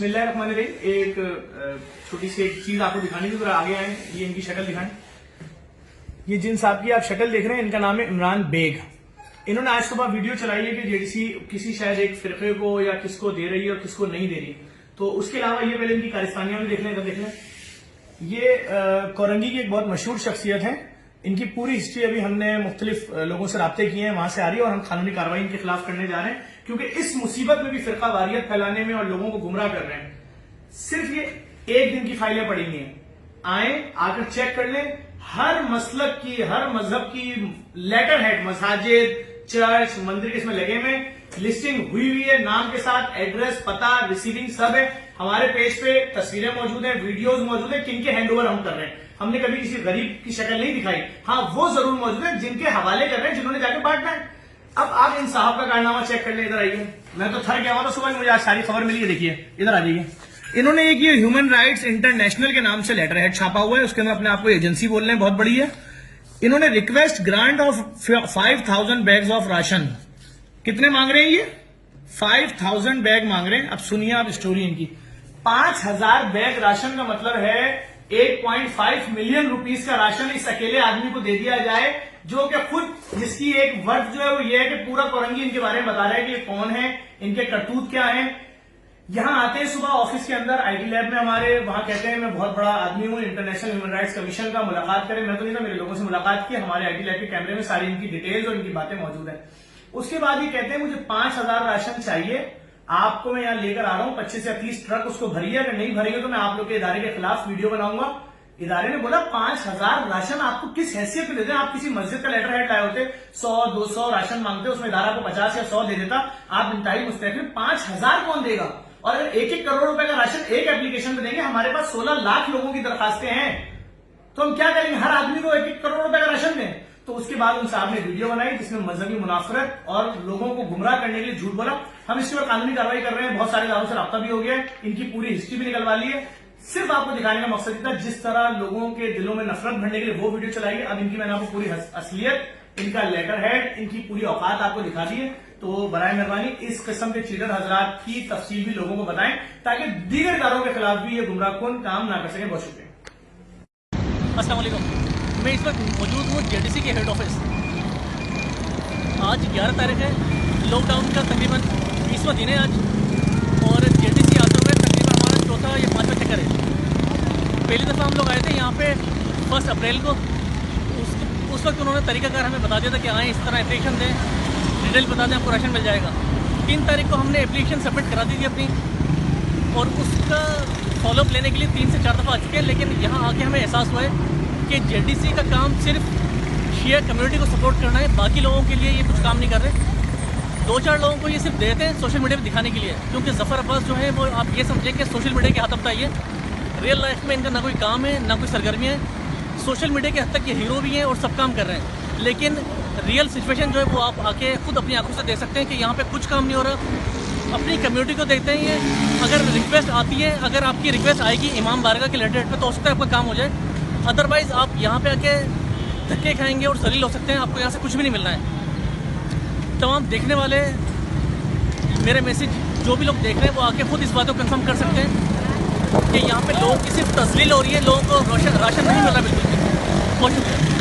बिस्मिल्लाहिर्रहमानिर्रहीम। एक छोटी सी एक चीज आपको दिखानी थी, जरा आगे आए, ये इनकी शक्ल दिखाएं। ये जिन साहब की आप शक्ल देख रहे हैं, इनका नाम है इमरान बेग। इन्होंने आज सुबह वीडियो चलाई है कि जेडीसी किसी शायद एक फिरके को या किसको दे रही है और किसको नहीं दे रही। तो उसके अलावा ये पहले इनकी कारस्तानियां भी देख लें, इधर देख लें। ये कोरंगी की एक बहुत मशहूर शख्सियत है। इनकी पूरी हिस्ट्री अभी हमने मुख्तलिफ लोगों से राब्ते किए हैं, वहां से आ रही है और हम कानूनी कार्रवाई इनके खिलाफ करने जा रहे हैं, क्योंकि इस मुसीबत में भी फिरका वारियत फैलाने में और लोगों को गुमराह कर रहे हैं। सिर्फ ये एक दिन की फाइलें पड़ी हुई हैं, आए आकर चेक कर लें। हर मसलक की, हर मजहब की लेटर हेड, मसाजिद, चर्च, मंदिर के इसमें लगे हुए, लिस्टिंग हुई हुई है, नाम के साथ एड्रेस, पता, रिसीविंग सब है। हमारे पेज पे तस्वीरें मौजूद हैं, वीडियोस मौजूद हैं, किनके हैंडओवर हम कर रहे हैं। हमने कभी किसी गरीब की शक्ल नहीं दिखाई। हाँ, वो जरूर मौजूद है जिनके हवाले कर रहे हैं, जिन्होंने जाके बांटना है। अब आप इन साहब का कारनामा चेक कर ले, इधर आइए। मैं तो थर गया हुआ था सुबह, मुझे आज सारी खबर मिली है। देखिए, इधर आ जाइए। इन्होंने एक ये ह्यूमन राइट्स इंटरनेशनल के नाम से लेटर हेड छापा हुआ है, उसके अंदर अपने आप को एजेंसी बोल रहे हैं, बहुत बड़ी है। इन्होंने request grant of 5000 bags of ration, कितने मांग रहे हैं ये? 5000 बैग मांग रहे हैं। अब सुनिए आप स्टोरी इनकी। 5000 बैग राशन का मतलब है 8.5 मिलियन रुपीस का राशन इस अकेले आदमी को दे दिया जाए, जो कि खुद जिसकी एक वर्थ जो है वो ये है कि पूरा कोरंगी इनके बारे में बता रहा है कि ये कौन है, इनके करतूत क्या है। यहां आते हैं सुबह ऑफिस के अंदर, आईटी लैब में हमारे, वहां कहते हैं मैं बहुत बड़ा आदमी हूं, इंटरनेशनल ह्यूमन राइट्स कमीशन का, मुलाकात करें। मैं तो नहीं था, मेरे लोगों से मुलाकात की। हमारे आईटी लैब के कैमरे में सारी इनकी डिटेल्स और इनकी बातें मौजूद है। उसके बाद ये कहते हैं मुझे 5000 राशन चाहिए, आपको मैं यहां लेकर आ रहा हूं, 25 या 30 ट्रक उसको भरिए, अगर नहीं भरिए तो मैं आप लोग के इदारे के खिलाफ वीडियो बनाऊंगा। इदारे ने बोला 5000 राशन आपको किस हैसियत पे देते हैं? आप किसी मस्जिद का लेटर हेड लाए होते, 100-200 राशन मांगते, उसमें इदारा को 50 या 100 दे देता, आप इंतहाई मुस्तैद। 5000 कौन देगा? और अगर 1-1 करोड़ रुपए का राशन एक एप्लीकेशन पे देंगे, हमारे पास 16 लाख लोगों की दरखास्तें हैं, तो हम क्या करेंगे? हर आदमी को 1-1 करोड़ रुपए का राशन दें? तो उसके बाद उन साहब ने वीडियो बनाई जिसमें मजहबी मुनाफरत और लोगों को गुमराह करने के लिए झूठ बोला। हम इसके ऊपर कानूनी कार्रवाई कर रहे हैं, बहुत सारे इदारों से राब्ता भी हो गया है, इनकी पूरी हिस्ट्री भी निकलवा ली है। सिर्फ आपको दिखाने का मकसद था, जिस तरह लोगों के दिलों में नफरत भरने के लिए वो वीडियो चलाई है। अब इनकी मैंने आपको पूरी असलियत, इनका लेटर हेड, इनकी पूरी औकात आपको दिखा दी है। तो बराए मेहरबानी इस किस्म के चीटर हजरात की तफसील भी लोगों को बताएं, ताकि दीगर इदारों के खिलाफ भी ये गुमराहकुन काम ना कर सके। बहुत शुक्रिया। अस्सलाम वालेकुम। मैं इस वक्त मौजूद हूँ जेडीसी के हेड ऑफिस। आज 11 तारीख है, लॉकडाउन का तकरीबन 20वां दिन है आज, और जेडीसी आते हुए तकरीबन हमारा चौथा या 5वां चक्कर है। पहली दफ़ा हम लोग आए थे यहाँ पे 1 अप्रैल को। उस वक्त उन्होंने तरीकाकार हमें बता दिया था कि आए इस तरह एप्लीकेशन दें, डिटेल बता दें, आपको राशन मिल जाएगा। 3 तारीख को हमने एप्लीकेशन सबमिट करा दी थी अपनी, और उसका फॉलोअप लेने के लिए 3 से 4 दफ़ा आ चुके हैं। लेकिन यहाँ आके हमें एहसास हुआ है कि जेडीसी का काम सिर्फ शिया कम्युनिटी को सपोर्ट करना है, बाकी लोगों के लिए ये कुछ काम नहीं कर रहे। 2-4 लोगों को ये सिर्फ देते हैं सोशल मीडिया पर दिखाने के लिए, क्योंकि जफ़र अब्बास जो है वो आप ये समझें कि सोशल मीडिया के हाथ बताइए। रियल लाइफ में इनका ना कोई काम है, ना कोई सरगर्मियाँ है। सोशल मीडिया के हद तक ये हीरो भी हैं और सब काम कर रहे हैं, लेकिन रियल सिचुएशन जो है वो आप आके खुद अपनी आंखों से देख सकते हैं कि यहाँ पे कुछ काम नहीं हो रहा। अपनी कम्युनिटी को देखते हैं ये। अगर रिक्वेस्ट आती है, अगर आपकी रिक्वेस्ट आएगी इमाम बारगाह के लेटर हेड पे, तो हो सकता है आपका काम हो जाए। अदरवाइज़ आप यहाँ पे आके धक्के खाएंगे और जलील हो सकते हैं, आपको यहाँ से कुछ भी नहीं मिलना है। तमाम देखने वाले, मेरे मैसेज जो भी लोग देख रहे हैं, वो आके खुद इस बात को कंफर्म कर सकते हैं कि यहाँ पे लोगों की सिर्फ तस्लील हो रही है, लोगों को राशन नहीं मिल रहा बिल्कुल भी। बहुत शुक्रिया।